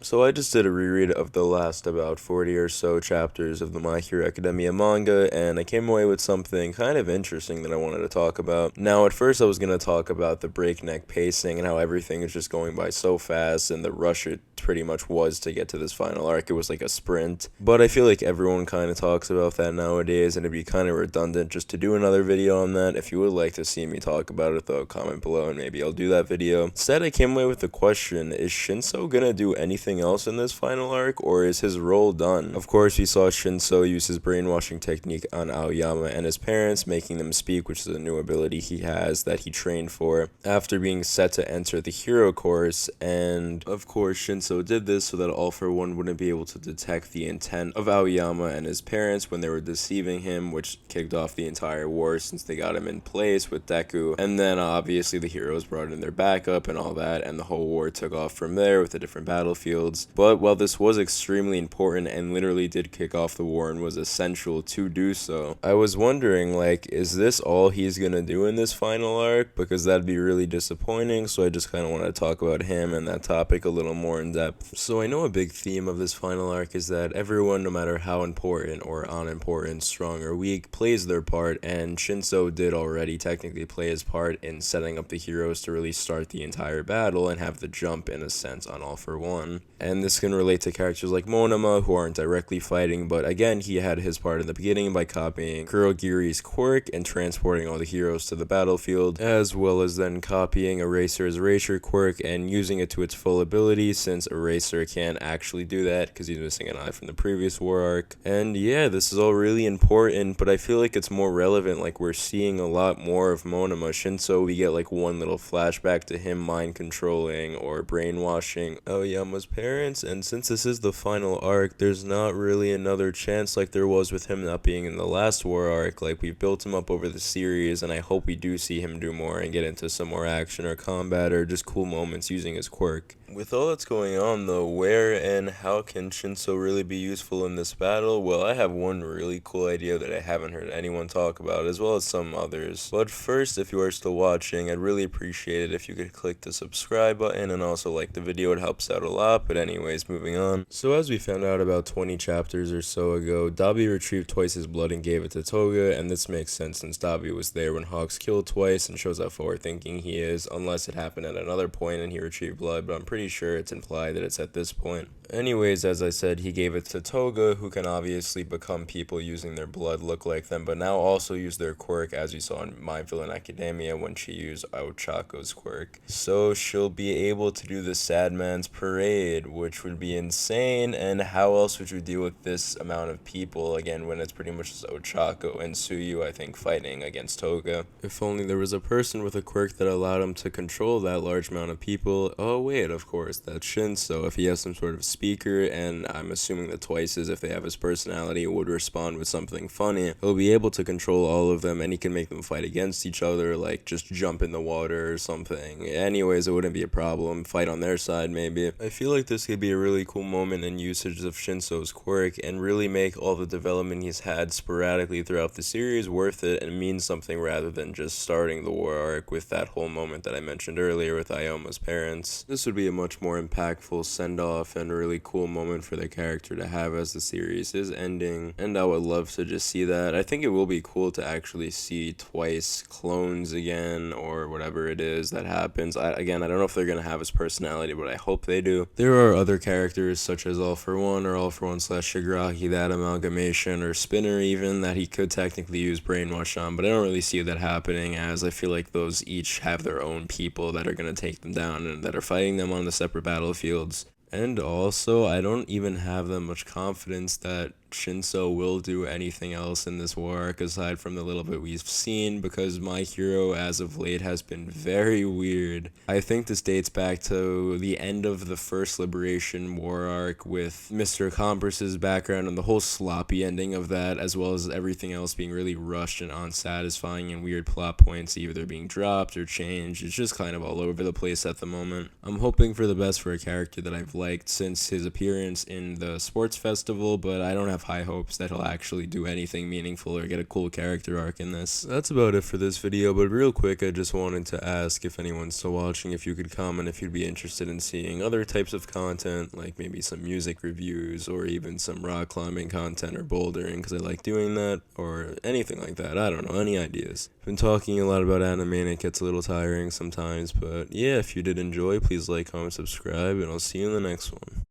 So I just did a reread of the last about 40 or so chapters of the My Hero Academia manga, and I came away with something kind of interesting that I wanted to talk about. Now, at first I was going to talk about the breakneck pacing and how everything is just going by so fast, and the rush it pretty much was to get to this final arc. It was like a sprint. But I feel like everyone kind of talks about that nowadays, and it'd be kind of redundant just to do another video on that. If you would like to see me talk about it, though, comment below and maybe I'll do that video. Instead, I came away with the question, is Shinso gonna do anything else in this final arc, or is his role done? Of course, we saw Shinso use his brainwashing technique on Aoyama and his parents, making them speak, which is a new ability he has that he trained for after being set to enter the hero course. And of course, Shinso did this so that All for One wouldn't be able to detect the intent of Aoyama and his parents when they were deceiving him, which kicked off the entire war since they got him in place with Deku. And then obviously the heroes brought in their backup and all that, and the whole war took off from there with the different battlefields. But while this was extremely important and literally did kick off the war and was essential to do so, I was wondering, like, is this all he's gonna do in this final arc? Because that'd be really disappointing, so I just kind of want to talk about him and that topic a little more in depth. So I know a big theme of this final arc is that everyone, no matter how important or unimportant, strong or weak, plays their part, and Shinso did already technically play his part in setting up the heroes to really start the entire battle and have the jump, in a sense, on All for One. And this can relate to characters like Monoma, who aren't directly fighting, but again, he had his part in the beginning by copying Kurogiri's quirk and transporting all the heroes to the battlefield, as well as then copying Eraser's Erasure quirk and using it to its full ability, since Eraser can't actually do that because he's missing an eye from the previous war arc. And yeah, this is all really important, but I feel like it's more relevant. Like, we're seeing a lot more of Monoma. Shinso, we get like one little flashback to him mind controlling or brainwashing Aoyama's parents, and since this is the final arc, there's not really another chance like there was with him not being in the last war arc. Like, we've built him up over the series, and I hope we do see him do more and get into some more action or combat or just cool moments using his quirk. With all that's going on though, where and how can Shinso really be useful in this battle? Well, I have one really cool idea that I haven't heard anyone talk about, as well as some others. But first, if you are still watching, I'd really appreciate it if you could click the subscribe button and also like the video. It helps out a lot. But anyways, moving on. So as we found out about 20 chapters or so ago, Dabi retrieved Twice's blood and gave it to Toga, and this makes sense since Dabi was there when Hawks killed Twice and shows how forward thinking he is, unless it happened at another point and he retrieved blood, but I'm pretty sure it's implied that it's at this point. Anyways, as I said, he gave it to Toga, who can obviously become people using their blood, look like them, but now also use their quirk, as we saw in My Villain Academia when she used Ochako's quirk. So she'll be able to do the Sad Man's Parade, which would be insane. And how else would you deal with this amount of people, again, when it's pretty much just Ochako and Tsuyu, I think, fighting against Toga? If only there was a person with a quirk that allowed him to control that large amount of people. Oh wait, of course, that's Shinso. If he has some sort of speaker, and I'm assuming the Twices, if they have his personality, would respond with something funny, he'll be able to control all of them, and he can make them fight against each other, like just jump in the water or something. Anyways, it wouldn't be a problem. Fight on their side, maybe. I feel like this could be a really cool moment in usage of Shinso's quirk, and really make all the development he's had sporadically throughout the series worth it and mean something, rather than just starting the war arc with that whole moment that I mentioned earlier with Ioma's parents. This would be a much more impactful send-off and really cool moment for the character to have as the series is ending, and I would love to just see that. I think it will be cool to actually see Twice clones again, or whatever it is that happens. Again, I don't know if they're going to have his personality, but I hope they do. There are other characters such as All for One or All for One / Shigaraki, that amalgamation, or Spinner even, that he could technically use Brainwash on, but I don't really see that happening, as I feel like those each have their own people that are going to take them down and that are fighting them on the separate battlefields. And also, I don't even have that much confidence that Shinso will do anything else in this war arc aside from the little bit we've seen, because My Hero as of late has been very weird. I think this dates back to the end of the first Liberation war arc with Mr. Compress's background and the whole sloppy ending of that, as well as everything else being really rushed and unsatisfying, and weird plot points either being dropped or changed. It's just kind of all over the place at the moment. I'm hoping for the best for a character that I've liked since his appearance in the sports festival, but I don't have have high hopes that he'll actually do anything meaningful or get a cool character arc in this. That's about it for this video, but real quick, I just wanted to ask if anyone's still watching, if you could comment if you'd be interested in seeing other types of content, like maybe some music reviews or even some rock climbing content or bouldering, because I like doing that, or anything like that. I don't know, any ideas. I've been talking a lot about anime and it gets a little tiring sometimes, but yeah, if you did enjoy, please like, comment, subscribe, and I'll see you in the next one.